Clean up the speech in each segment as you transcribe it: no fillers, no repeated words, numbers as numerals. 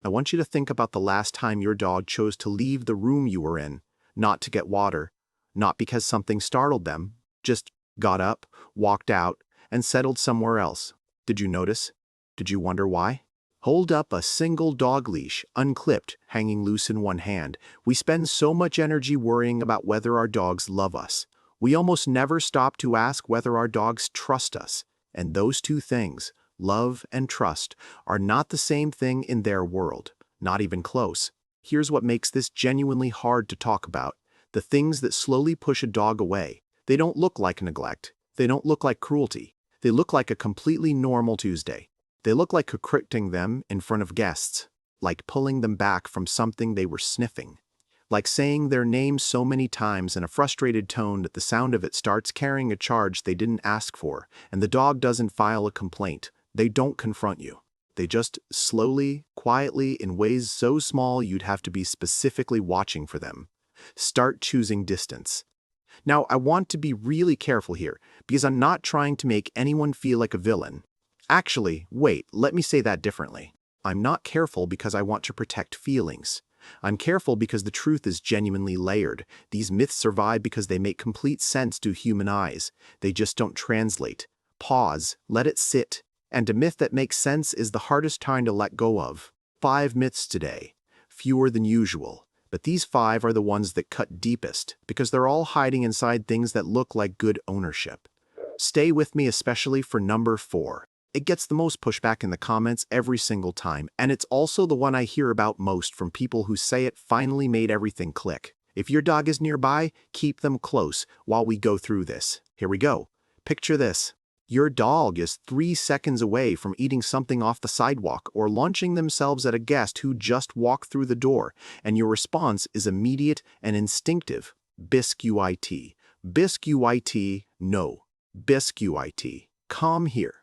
I want you to think about the last time your dog chose to leave the room you were in, not to get water, not because something startled them, just got up, walked out, and settled somewhere else. Did you notice? Did you wonder why? Hold up a single dog leash, unclipped, hanging loose in one hand. We spend so much energy worrying about whether our dogs love us. We almost never stop to ask whether our dogs trust us. And those two things, love and trust, are not the same thing in their world, not even close. Here's what makes this genuinely hard to talk about. The things that slowly push a dog away. They don't look like neglect. They don't look like cruelty. They look like a completely normal Tuesday. They look like correcting them in front of guests, like pulling them back from something they were sniffing, like saying their name so many times in a frustrated tone that the sound of it starts carrying a charge they didn't ask for, and the dog doesn't file a complaint. They don't confront you. They just slowly, quietly, in ways so small you'd have to be specifically watching for them, start choosing distance. Now, I want to be really careful here, because I'm not trying to make anyone feel like a villain. Actually, wait, let me say that differently. I'm not careful because I want to protect feelings. I'm careful because the truth is genuinely layered. These myths survive because they make complete sense to human eyes. They just don't translate. Pause, let it sit. And a myth that makes sense is the hardest kind to let go of. 5 myths today. Fewer than usual. But these 5 are the ones that cut deepest, because they're all hiding inside things that look like good ownership. Stay with me, especially for number 4. It gets the most pushback in the comments every single time, and it's also the one I hear about most from people who say it finally made everything click. If your dog is nearby, keep them close while we go through this. Here we go. Picture this. Your dog is 3 seconds away from eating something off the sidewalk or launching themselves at a guest who just walked through the door, and your response is immediate and instinctive. Biscuit. Biscuit. No. Biscuit. Calm here.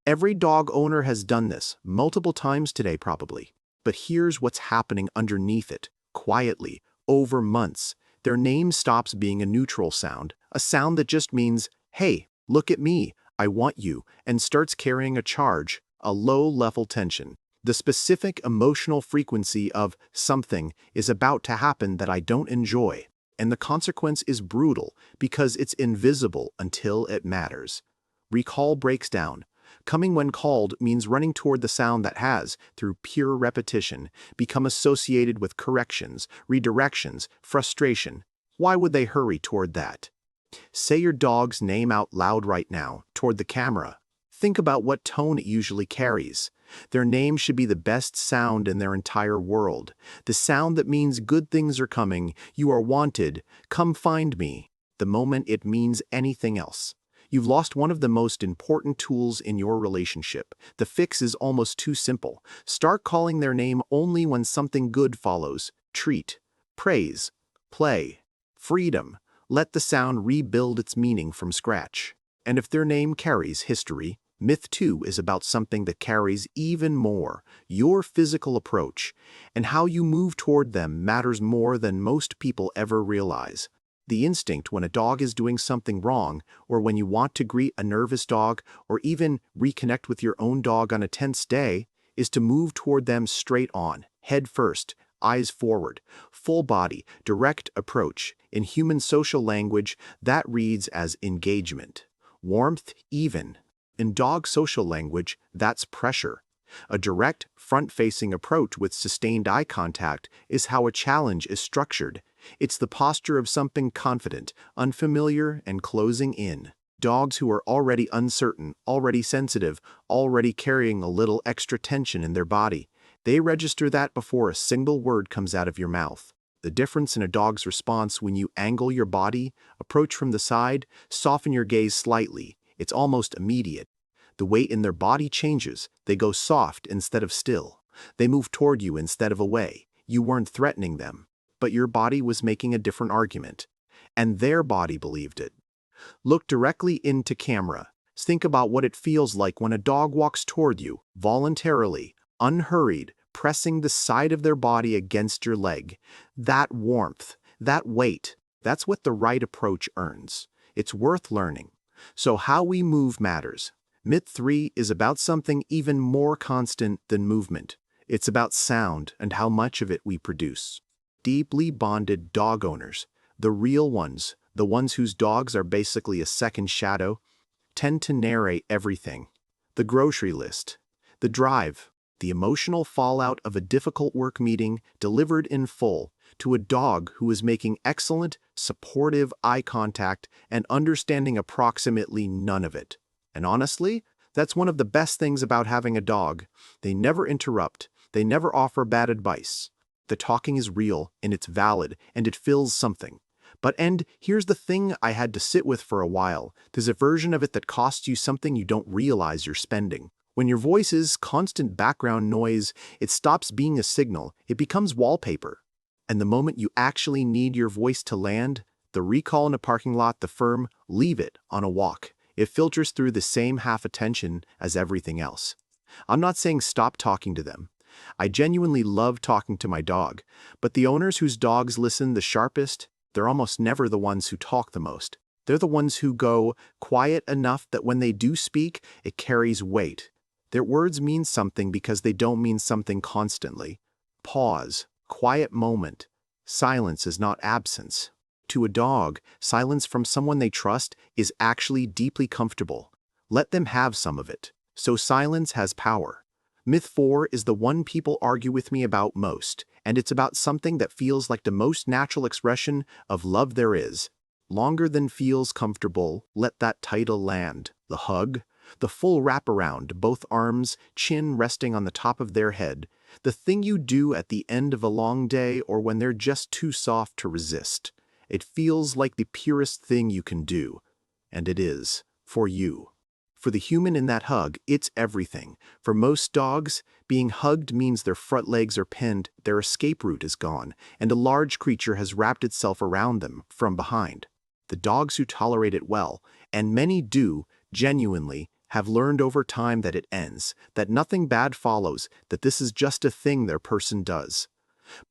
Every dog owner has done this, multiple times today probably. But here's what's happening underneath it, quietly, over months. Their name stops being a neutral sound, a sound that just means, hey, look at me, I want you, and starts carrying a charge, a low-level tension. The specific emotional frequency of something is about to happen that I don't enjoy. And the consequence is brutal because it's invisible until it matters. Recall breaks down. Coming when called means running toward the sound that has, through pure repetition, become associated with corrections, redirections, frustration. Why would they hurry toward that? Say your dog's name out loud right now, toward the camera. Think about what tone it usually carries. Their name should be the best sound in their entire world. The sound that means good things are coming, you are wanted, come find me. The moment it means anything else. You've lost one of the most important tools in your relationship. The fix is almost too simple. Start calling their name only when something good follows. Treat, praise, play, freedom. Let the sound rebuild its meaning from scratch. And if their name carries history, myth 2 is about something that carries even more. Your physical approach and how you move toward them matters more than most people ever realize. The instinct when a dog is doing something wrong, or when you want to greet a nervous dog, or even reconnect with your own dog on a tense day, is to move toward them straight on, head first, eyes forward, full body, direct approach. In human social language, that reads as engagement. Warmth, even. In dog social language, that's pressure. A direct, front-facing approach with sustained eye contact is how a challenge is structured. It's the posture of something confident, unfamiliar, and closing in. Dogs who are already uncertain, already sensitive, already carrying a little extra tension in their body, they register that before a single word comes out of your mouth. The difference in a dog's response when you angle your body, approach from the side, soften your gaze slightly, it's almost immediate. The weight in their body changes. They go soft instead of still. They move toward you instead of away. You weren't threatening them, but your body was making a different argument. And their body believed it. Look directly into camera. Think about what it feels like when a dog walks toward you, voluntarily, unhurried, pressing the side of their body against your leg. That warmth, that weight, that's what the right approach earns. It's worth learning. So how we move matters. Myth 3 is about something even more constant than movement. It's about sound and how much of it we produce. Deeply bonded dog owners, the real ones, the ones whose dogs are basically a second shadow, tend to narrate everything. The grocery list, the drive, the emotional fallout of a difficult work meeting delivered in full to a dog who is making excellent, supportive eye contact and understanding approximately none of it. And honestly, that's one of the best things about having a dog. They never interrupt, they never offer bad advice. The talking is real and it's valid and it fills something. And here's the thing I had to sit with for a while. There's a version of it that costs you something you don't realize you're spending. When your voice is constant background noise, it stops being a signal, it becomes wallpaper. And the moment you actually need your voice to land, the recall in a parking lot, the firm, leave it on a walk. It filters through the same half attention as everything else. I'm not saying stop talking to them. I genuinely love talking to my dog, but the owners whose dogs listen the sharpest, they're almost never the ones who talk the most. They're the ones who go quiet enough that when they do speak, it carries weight. Their words mean something because they don't mean something constantly. Pause, quiet moment. Silence is not absence. To a dog, silence from someone they trust is actually deeply comfortable. Let them have some of it. So silence has power. Myth 4 is the one people argue with me about most, and it's about something that feels like the most natural expression of love there is. Longer than feels comfortable, let that title land. The hug, the full wraparound, both arms, chin resting on the top of their head, the thing you do at the end of a long day or when they're just too soft to resist. It feels like the purest thing you can do. And it is, for you. For the human in that hug, it's everything. For most dogs, being hugged means their front legs are pinned, their escape route is gone, and a large creature has wrapped itself around them from behind. The dogs who tolerate it well, and many do, genuinely, have learned over time that it ends, that nothing bad follows, that this is just a thing their person does.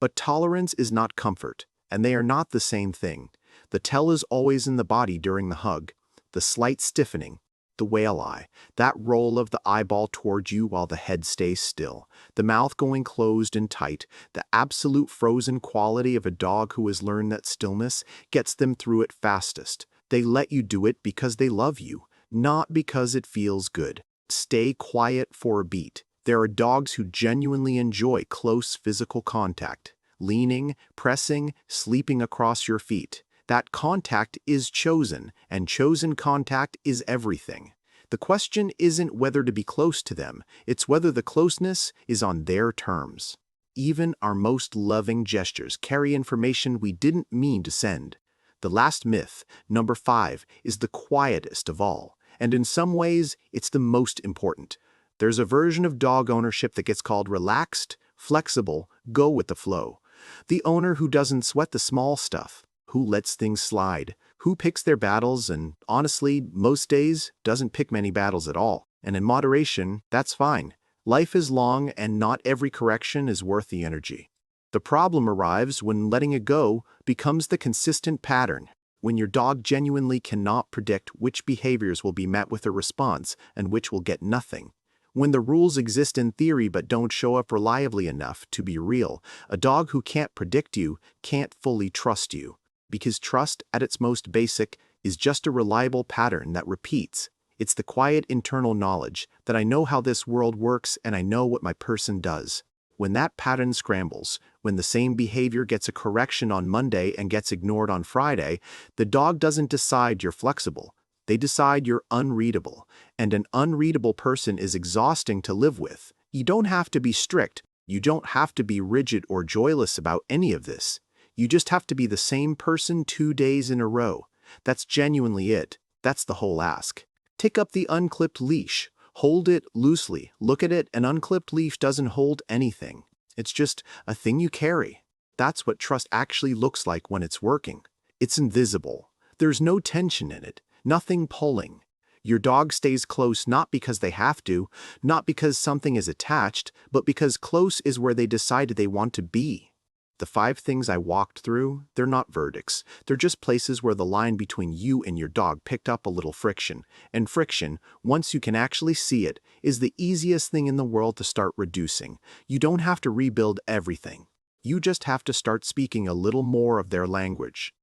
But tolerance is not comfort, and they are not the same thing. The tell is always in the body during the hug, the slight stiffening, the whale eye, that roll of the eyeball toward you while the head stays still, the mouth going closed and tight, the absolute frozen quality of a dog who has learned that stillness gets them through it fastest. They let you do it because they love you, not because it feels good. Stay quiet for a beat. There are dogs who genuinely enjoy close physical contact, leaning, pressing, sleeping across your feet. That contact is chosen, and chosen contact is everything. The question isn't whether to be close to them, it's whether the closeness is on their terms. Even our most loving gestures carry information we didn't mean to send. The last myth, number 5, is the quietest of all, and in some ways, it's the most important. There's a version of dog ownership that gets called relaxed, flexible, go with the flow. The owner who doesn't sweat the small stuff, who lets things slide, who picks their battles and, honestly, most days, doesn't pick many battles at all. And in moderation, that's fine. Life is long and not every correction is worth the energy. The problem arrives when letting it go becomes the consistent pattern, when your dog genuinely cannot predict which behaviors will be met with a response and which will get nothing. When the rules exist in theory but don't show up reliably enough to be real, a dog who can't predict you can't fully trust you. Because trust, at its most basic, is just a reliable pattern that repeats. It's the quiet internal knowledge that I know how this world works and I know what my person does. When that pattern scrambles, when the same behavior gets a correction on Monday and gets ignored on Friday, the dog doesn't decide you're flexible. They decide you're unreadable, and an unreadable person is exhausting to live with. You don't have to be strict. You don't have to be rigid or joyless about any of this. You just have to be the same person 2 days in a row. That's genuinely it. That's the whole ask. Take up the unclipped leash. Hold it loosely. Look at it. An unclipped leash doesn't hold anything. It's just a thing you carry. That's what trust actually looks like when it's working. It's invisible. There's no tension in it. Nothing pulling. Your dog stays close not because they have to, not because something is attached, but because close is where they decided they want to be. The 5 things I walked through, they're not verdicts. They're just places where the line between you and your dog picked up a little friction. And friction, once you can actually see it, is the easiest thing in the world to start reducing. You don't have to rebuild everything. You just have to start speaking a little more of their language.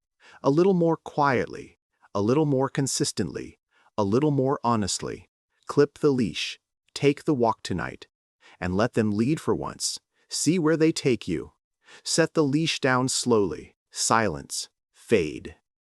A little more quietly, a little more consistently, a little more honestly. Clip the leash, take the walk tonight, and let them lead for once. See where they take you. Set the leash down slowly. Silence. Fade.